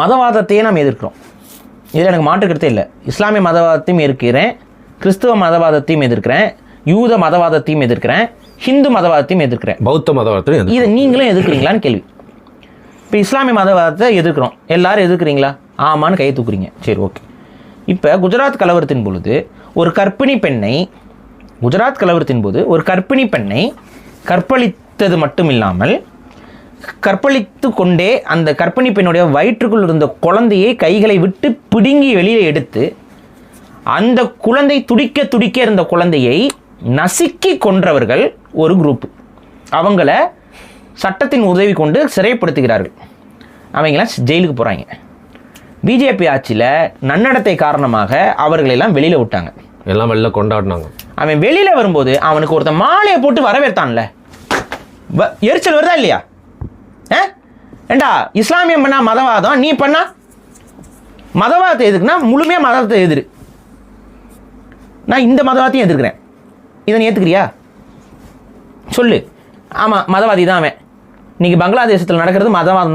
மதவாதத்தையே நாம் எதிர்க்கிறோம். இதில் எனக்கு மாற்றுக்கிறதே இல்லை. இஸ்லாமிய மதவாதத்தையும் எதிர்க்கிறேன், கிறிஸ்துவ மதவாதத்தையும் எதிர்க்கிறேன், யூத மதவாதத்தையும் எதிர்க்கிறேன், ஹிந்து மதவாதத்தையும் எதிர்க்கிறேன், பௌத்த மதவாதத்தையும். இதை நீங்களும் எதிர்க்கிறீங்களான்னு கேள்வி. இப்போ இஸ்லாமிய மதவாதத்தை எதிர்க்கிறோம், எல்லாரும் எதிர்க்கிறீங்களா? ஆமான்னு கையை தூக்குறீங்க. சரி, ஓகே. இப்போ குஜராத் கலவரத்தின் பொழுது ஒரு கர்ப்பிணி பெண்ணை கற்பழித்தது மட்டும் இல்லாமல் கற்பழித்து கொண்டே அந்த கர்ப்பிணி பெண்ணுடைய வயிற்றுக்குள் இருந்த குழந்தையை கைகளை விட்டு பிடுங்கி வெளியில் எடுத்து அந்த குழந்தை துடிக்க இருந்த குழந்தையை நசுக்கி கொன்றவர்கள் ஒரு குரூப். அவங்கள சட்டத்தின் உதவி கொண்டு சிறைப்படுத்துகிறார்கள். அவங்களாம் ஜெயிலுக்கு போகிறாங்க. பிஜேபி ஆட்சியில் நன்னடத்தை காரணமாக அவர்களெல்லாம் வெளியில் விட்டாங்க, எல்லாம் வெளில கொண்டாடினாங்க. அவன் வெளியில் வரும்போது அவனுக்கு ஒருத்தன் மாலையை போட்டு வரவேற்றான்ல, எரிச்சல் வருதா இல்லையா? ஏண்டா இஸ்லாமியம் பண்ணா மதவாதம், நீ பண்ணா மதவாதத்தை எதிர்க்குன்னா முழுமையாக மதத்தை எதிரு. நான் இந்த மதவாதத்தையும் எதிர்க்கிறேன், இதை நீ ஏற்றுக்கிறியா சொல்லு. ஆமாம், மதவாதி தான் அவன். இன்னைக்கு பங்களாதேசத்தில் நடக்கிறது மதவாதம் தான்.